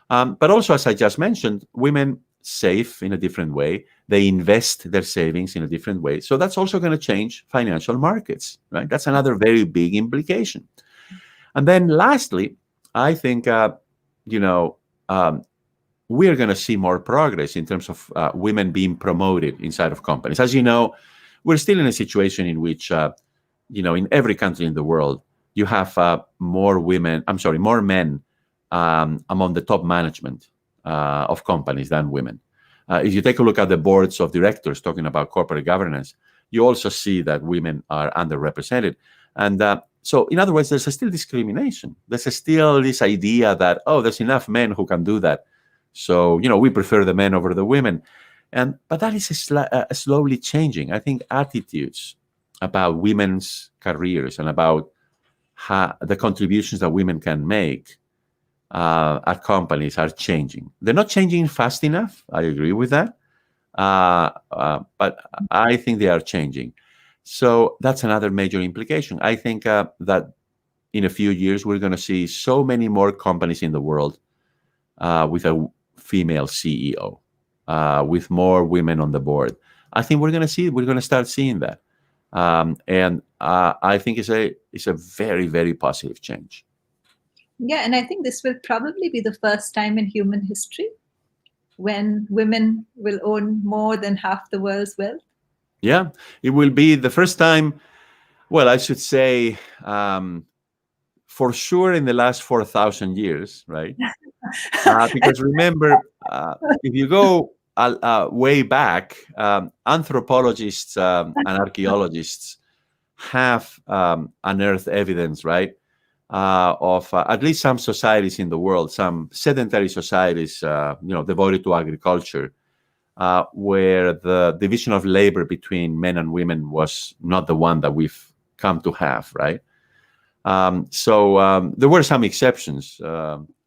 But also, as I just mentioned, women save in a different way. They invest their savings in a different way. So that's also going to change financial markets, right? That's another very big implication. And then lastly, I think, we're going to see more progress in terms of women being promoted inside of companies. As you know, we're still in a situation in which, in every country in the world, you have more men among the top management of companies than women. If you take a look at the boards of directors talking about corporate governance, you also see that women are underrepresented. And so, in other words, there's still discrimination. There's still this idea that, there's enough men who can do that. So, we prefer the men over the women. But that is slowly changing. I think attitudes about women's careers and about the contributions that women can make at companies are changing. They're not changing fast enough. I agree with that. But I think they are changing. So that's another major implication. I think that in a few years, we're going to see so many more companies in the world with a female CEO, with more women on the board. I think we're going to start seeing that. And I think it's a very, very positive change. Yeah, and I think this will probably be the first time in human history when women will own more than half the world's wealth. Yeah, it will be the first time, well, I should say, for sure in the last 4,000 years, right? Because remember, if you go way back, anthropologists and archaeologists have unearthed evidence, right, of at least some societies in the world, some sedentary societies, devoted to agriculture, where the division of labor between men and women was not the one that we've come to have, right? So there were some exceptions,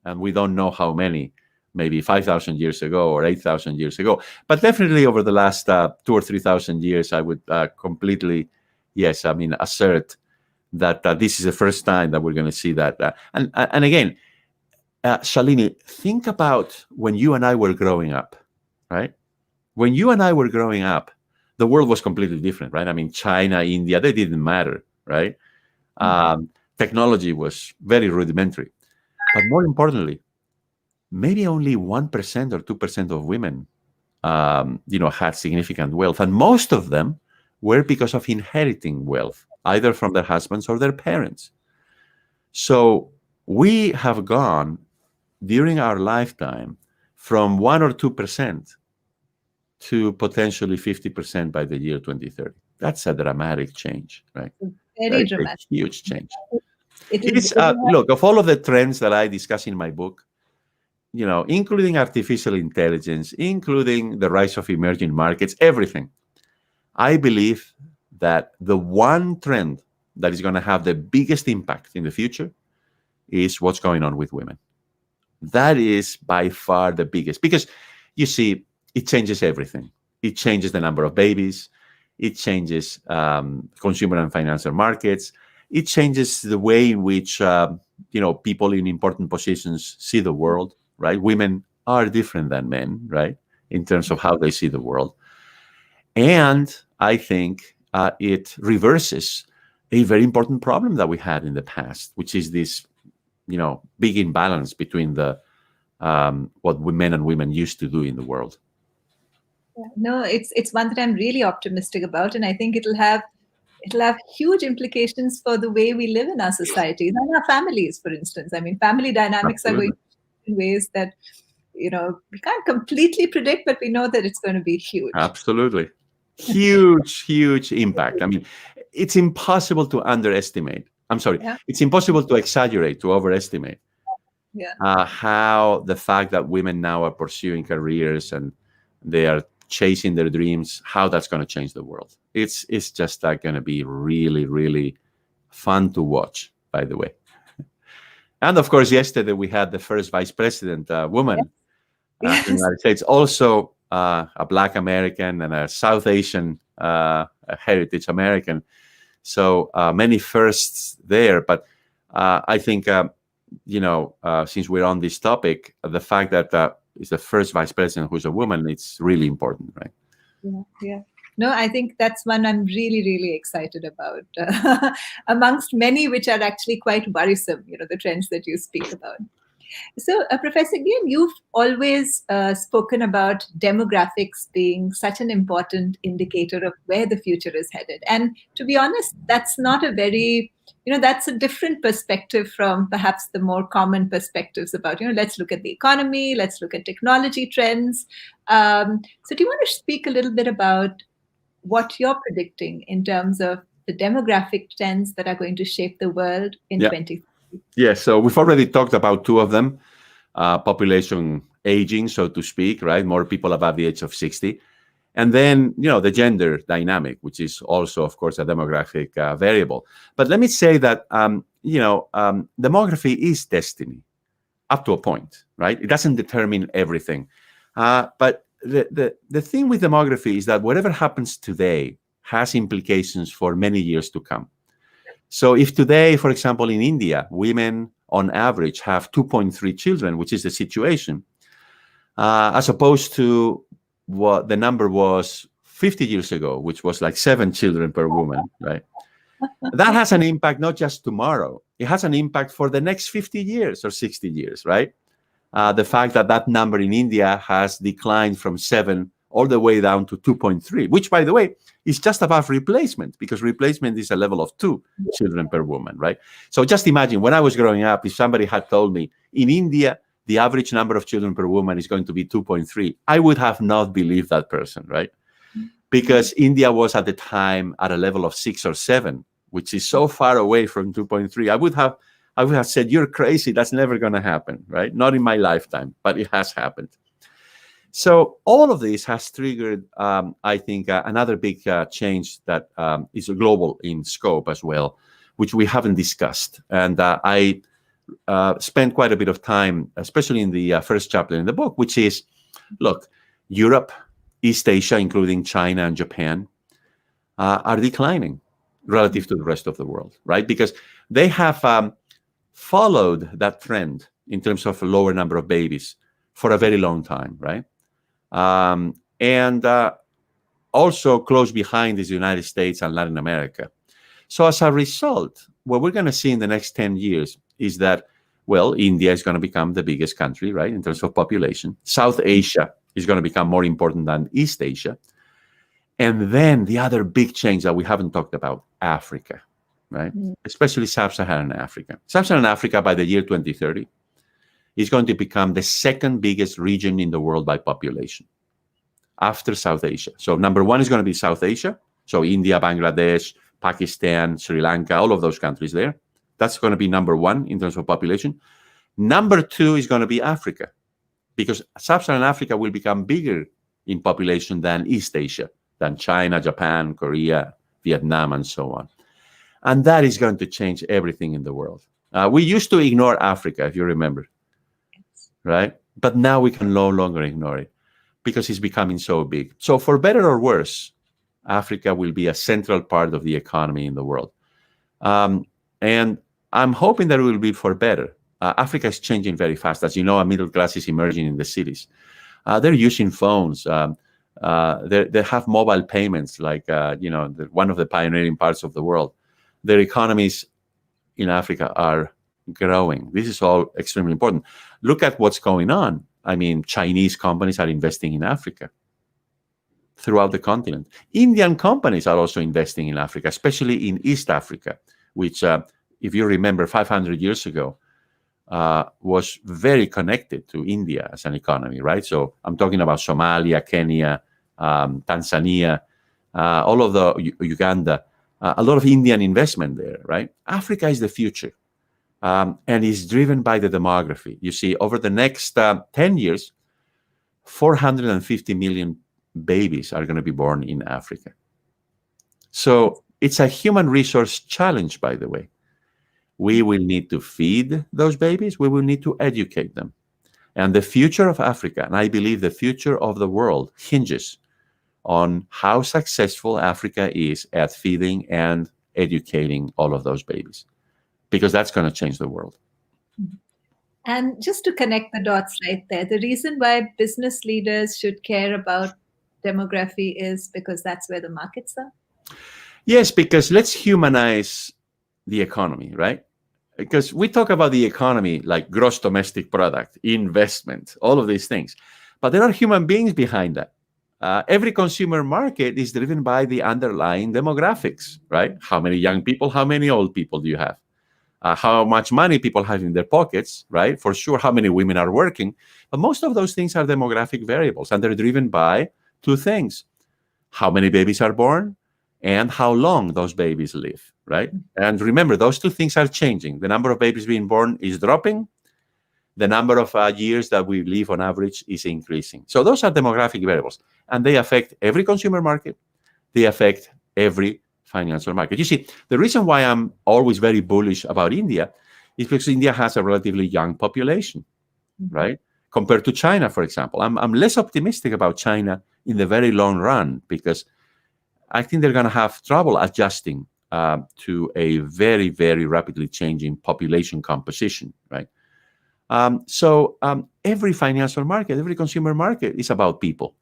and we don't know how many, maybe 5,000 years ago or 8,000 years ago. But definitely over the last 2,000 or 3,000 years, I would completely, assert that this is the first time that we're going to see that. And again, Shalini, think about when you and I were growing up, right? When you and I were growing up, the world was completely different, right? I mean, China, India, they didn't matter, right? Technology was very rudimentary. But more importantly, maybe only 1% or 2% of women, had significant wealth. And most of them were because of inheriting wealth, either from their husbands or their parents. So we have gone during our lifetime from 1 or 2% to potentially 50% by the year 2030. That's a dramatic change, right? Very dramatic. A huge change. Look, of all of the trends that I discuss in my book, including artificial intelligence, including the rise of emerging markets, everything, I believe that the one trend that is going to have the biggest impact in the future is what's going on with women. That is by far the biggest, because you see, it changes everything. It changes the number of babies. It changes consumer and financial markets. It changes the way in which people in important positions see the world, right? Women are different than men, right, in terms of how they see the world. And I think it reverses a very important problem that we had in the past, which is this, big imbalance between the what men and women used to do in the world. No, it's one that I'm really optimistic about, and I think it'll have huge implications for the way we live in our societies and our families, for instance. I mean, family dynamics are going in ways that we can't completely predict, but we know that it's going to be huge. Absolutely. Huge impact. I mean, it's impossible to underestimate. I'm sorry. Yeah. It's impossible to exaggerate, to overestimate how the fact that women now are pursuing careers and they are chasing their dreams, how that's going to change the world. It's just going to be really, really fun to watch, by the way. And of course, yesterday we had the first vice president woman in the United States, also a Black American and a South Asian heritage American. So many firsts there. But I think, since we're on this topic, the fact that is the first vice president who's a woman, it's really important, right? Yeah. No, I think that's one I'm really, really excited about, amongst many which are actually quite worrisome, the trends that you speak about. So, Professor Guillen, you've always spoken about demographics being such an important indicator of where the future is headed. And to be honest, that's not a very, that's a different perspective from perhaps the more common perspectives about, let's look at the economy, let's look at technology trends. So do you want to speak a little bit about what you're predicting in terms of the demographic trends that are going to shape the world in 2030? Yeah, so we've already talked about two of them. Population aging, so to speak, right? More people above the age of 60. And then, the gender dynamic, which is also, of course, a demographic variable. But let me say that, demography is destiny up to a point, right? It doesn't determine everything. But the thing with demography is that whatever happens today has implications for many years to come. So if today, for example, in India, women on average have 2.3 children, which is the situation, as opposed to what the number was 50 years ago, which was like 7 children per woman, right? That has an impact not just tomorrow. It has an impact for the next 50 years or 60 years, right? The fact that number in India has declined from 7 all the way down to 2.3, which, by the way, is just above replacement, because replacement is a level of 2 children per woman, right? So just imagine, when I was growing up, if somebody had told me in India, the average number of children per woman is going to be 2.3, I would have not believed that person, right? Because India was at the time at a level of 6 or 7, which is so far away from 2.3. I would have said, you're crazy. That's never going to happen, right? Not in my lifetime, but it has happened. So all of this has triggered, I think, another big change that is global in scope as well, which we haven't discussed. And I spent quite a bit of time, especially in the first chapter in the book, which is, look, Europe, East Asia, including China and Japan, are declining relative to the rest of the world, right? Because they have followed that trend in terms of a lower number of babies for a very long time, right? And also close behind is the United States and Latin America. So as a result, what we're going to see in the next 10 years is that, well, India is going to become the biggest country, right, in terms of population. South Asia is going to become more important than East Asia. And then the other big change that we haven't talked about, Africa, right? Especially Sub-Saharan Africa. Sub-Saharan Africa, by the year 2030, is going to become the second biggest region in the world by population after South Asia. So number one is going to be South Asia. So India, Bangladesh, Pakistan, Sri Lanka, all of those countries there. That's going to be number one in terms of population. Number two is going to be Africa, because Sub-Saharan Africa will become bigger in population than East Asia, than China, Japan, Korea, Vietnam, and so on. And that is going to change everything in the world. We used to ignore Africa, if you remember, right? But now we can no longer ignore it because it's becoming so big. So for better or worse, Africa will be a central part of the economy in the world. And I'm hoping that it will be for better. Africa is changing very fast. As you know, a middle class is emerging in the cities. They're using phones. They have mobile payments, like one of the pioneering parts of the world. their economies in Africa are growing. This is all extremely important. Look at what's going on. I mean, Chinese companies are investing in Africa throughout the continent. Indian companies are also investing in Africa, especially in East Africa, which, if you remember, 500 years ago, was very connected to India as an economy, right? So I'm talking about Somalia, Kenya, Tanzania, all of the Uganda, a lot of Indian investment there, right? Africa is the future, and is driven by the demography. You see, over the next 10 years, 450 million babies are going to be born in Africa. So it's a human resource challenge, by the way. We will need to feed those babies. We will need to educate them. And the future of Africa, and I believe the future of the world, hinges on how successful Africa is at feeding and educating all of those babies, because that's going to change the world. And just to connect the dots right there, the reason why business leaders should care about demography is because that's where the markets are? Yes, because let's humanize the economy, right? Because we talk about the economy like gross domestic product, investment, all of these things. But there are human beings behind that. Every consumer market is driven by the underlying demographics, right? How many young people, how many old people do you have? How much money people have in their pockets, right? For sure, how many women are working. But most of those things are demographic variables, and they're driven by two things: how many babies are born and how long those babies live, right? And remember, those two things are changing. The number of babies being born is dropping. The number of years that we live on average is increasing. So those are demographic variables, and they affect every consumer market. They affect every financial market. You see, the reason why I'm always very bullish about India is because India has a relatively young population, right? Compared to China, for example. I'm less optimistic about China in the very long run, because I think they're going to have trouble adjusting to a very, very rapidly changing population composition, right? So every financial market, every consumer market is about people.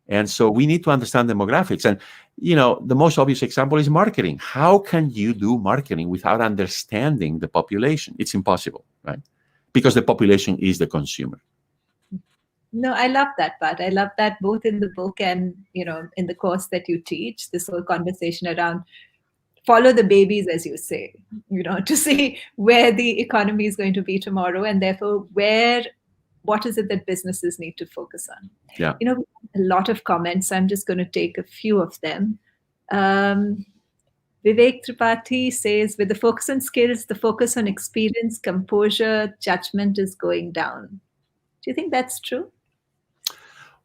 And so we need to understand demographics. And, you know, the most obvious example is marketing. How can you do marketing without understanding the population? It's impossible, right? Because the population is the consumer. No, I love that part. I love that both in the book and, you know, in the course that you teach, this whole conversation around follow the babies, as you say, you know, to see where the economy is going to be tomorrow, and therefore what is it that businesses need to focus on? Yeah. You know, a lot of comments. I'm just going to take a few of them. Vivek Tripathi says, with the focus on skills, the focus on experience, composure, judgment is going down. Do you think that's true?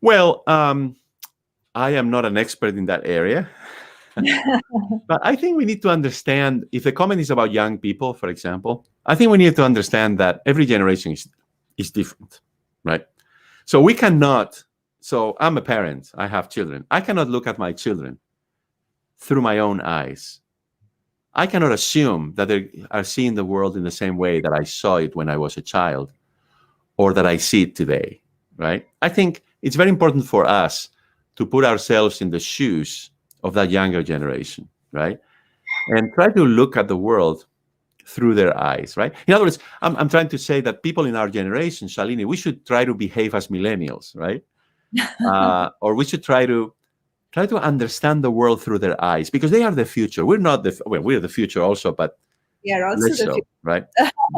Well, I am not an expert in that area. But I think we need to understand, if the comment is about young people, for example, I think we need to understand that every generation is different, right? So we cannot, so I'm a parent, I have children. I cannot look at my children through my own eyes. I cannot assume that they are seeing the world in the same way that I saw it when I was a child, or that I see it today, right? I think it's very important for us to put ourselves in the shoes of that younger generation, right? And try to look at the world through their eyes, right? In other words, I'm trying to say that people in our generation, Shalini, we should try to behave as millennials, right? Or we should try to understand the world through their eyes, because they are the future. We're not we're the future also, but yeah, also less so, right?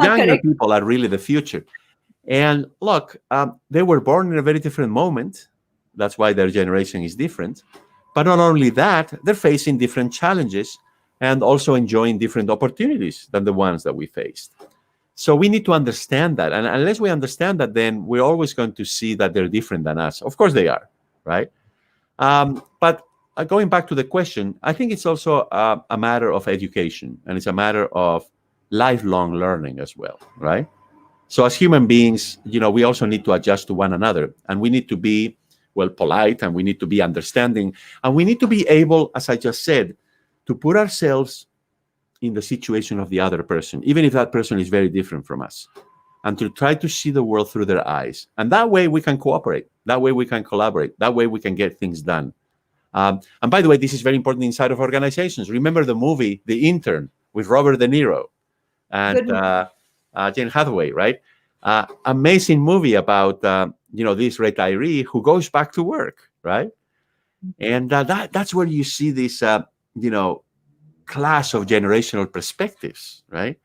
Younger people are really the future. And look, they were born in a very different moment. That's why their generation is different. But not only that, they're facing different challenges and also enjoying different opportunities than the ones that we faced. So we need to understand that. And unless we understand that, then we're always going to see that they're different than us. Of course they are, right? But going back to the question, I think it's also a matter of education, and it's a matter of lifelong learning as well, right? So as human beings, you know, we also need to adjust to one another, and we need to be, well, polite, and we need to be understanding, and we need to be able, as I just said, to put ourselves in the situation of the other person, even if that person is very different from us, and to try to see the world through their eyes. And that way we can cooperate. That way we can collaborate. That way we can get things done. And by the way, this is very important inside of organizations. Remember the movie, The Intern, with Robert De Niro and Good. Jane Hathaway, right? Amazing movie about this retiree who goes back to work, right? And that's where you see this clash of generational perspectives, right?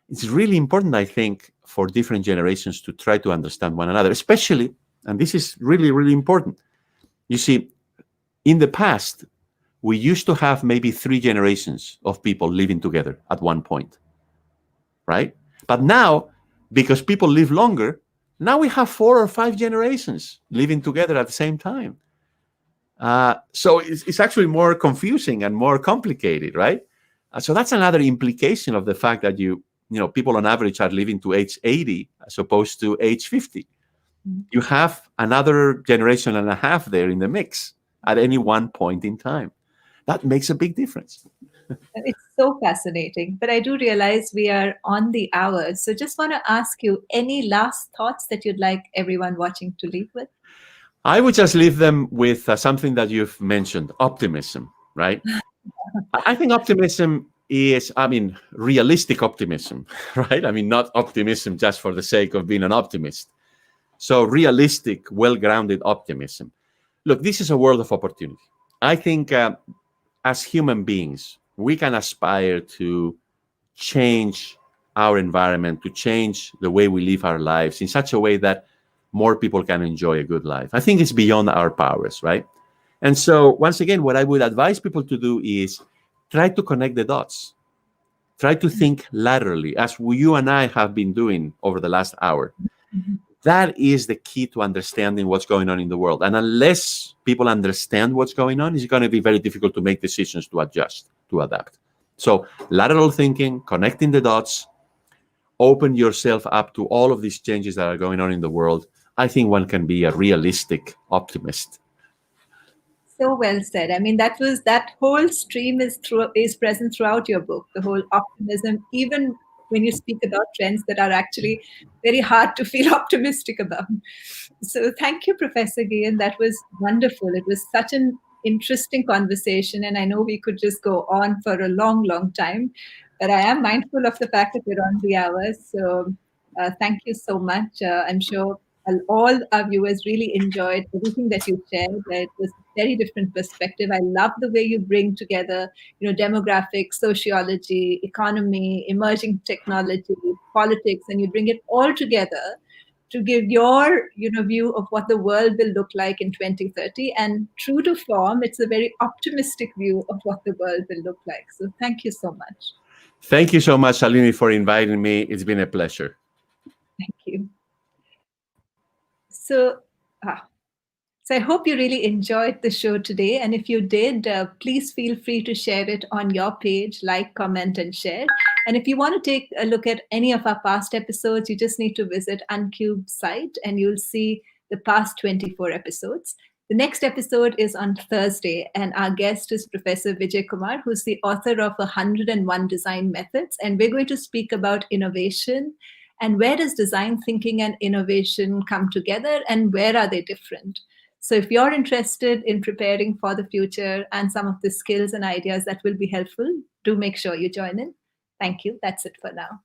It's really important, I think, for different generations to try to understand one another, especially, and this is really, really important. You see, in the past, we used to have maybe 3 generations of people living together at one point, right? But now, because people live longer, now we have 4 or 5 generations living together at the same time. So it's actually more confusing and more complicated, right? So that's another implication of the fact that people on average are living to age 80 as opposed to age 50. Mm-hmm. You have another generation and a half there in the mix at any one point in time. That makes a big difference. It's so fascinating. But I do realize we are on the hour. So just want to ask you any last thoughts that you'd like everyone watching to leave with? I would just leave them with something that you've mentioned, optimism, right? I think optimism is, realistic optimism, right? Not optimism just for the sake of being an optimist. So realistic, well-grounded optimism. Look, this is a world of opportunity. I think as human beings, we can aspire to change our environment, to change the way we live our lives in such a way that more people can enjoy a good life. I think it's beyond our powers, right? And so, once again, what I would advise people to do is try to connect the dots. Try to think laterally, as you and I have been doing over the last hour. Mm-hmm. That is the key to understanding what's going on in the world. And unless people understand what's going on, it's going to be very difficult to make decisions, to adjust, to adapt. So lateral thinking, connecting the dots, open yourself up to all of these changes that are going on in the world. I think one can be a realistic optimist. So well said. That whole stream is present throughout your book, the whole optimism, even when you speak about trends that are actually very hard to feel optimistic about. So thank you, Professor Guillen. That was wonderful. It was such an interesting conversation, and I know we could just go on for a long, long time, but I am mindful of the fact that we're on the hour. So thank you so much. I'm sure all our viewers really enjoyed everything that you shared. It was a very different perspective. I love the way you bring together, demographics, sociology, economy, emerging technology, politics, and you bring it all together to give your view of what the world will look like in 2030. And true to form, it's a very optimistic view of what the world will look like. So thank you so much. Thank you so much, Shalini, for inviting me. It's been a pleasure. Thank you. So I hope you really enjoyed the show today. And if you did, please feel free to share it on your page, like, comment, and share. And if you want to take a look at any of our past episodes, you just need to visit Uncube's site and you'll see the past 24 episodes. The next episode is on Thursday, and our guest is Professor Vijay Kumar, who's the author of 101 Design Methods. And we're going to speak about innovation and where does design thinking and innovation come together and where are they different. So if you're interested in preparing for the future and some of the skills and ideas that will be helpful, do make sure you join in. Thank you. That's it for now.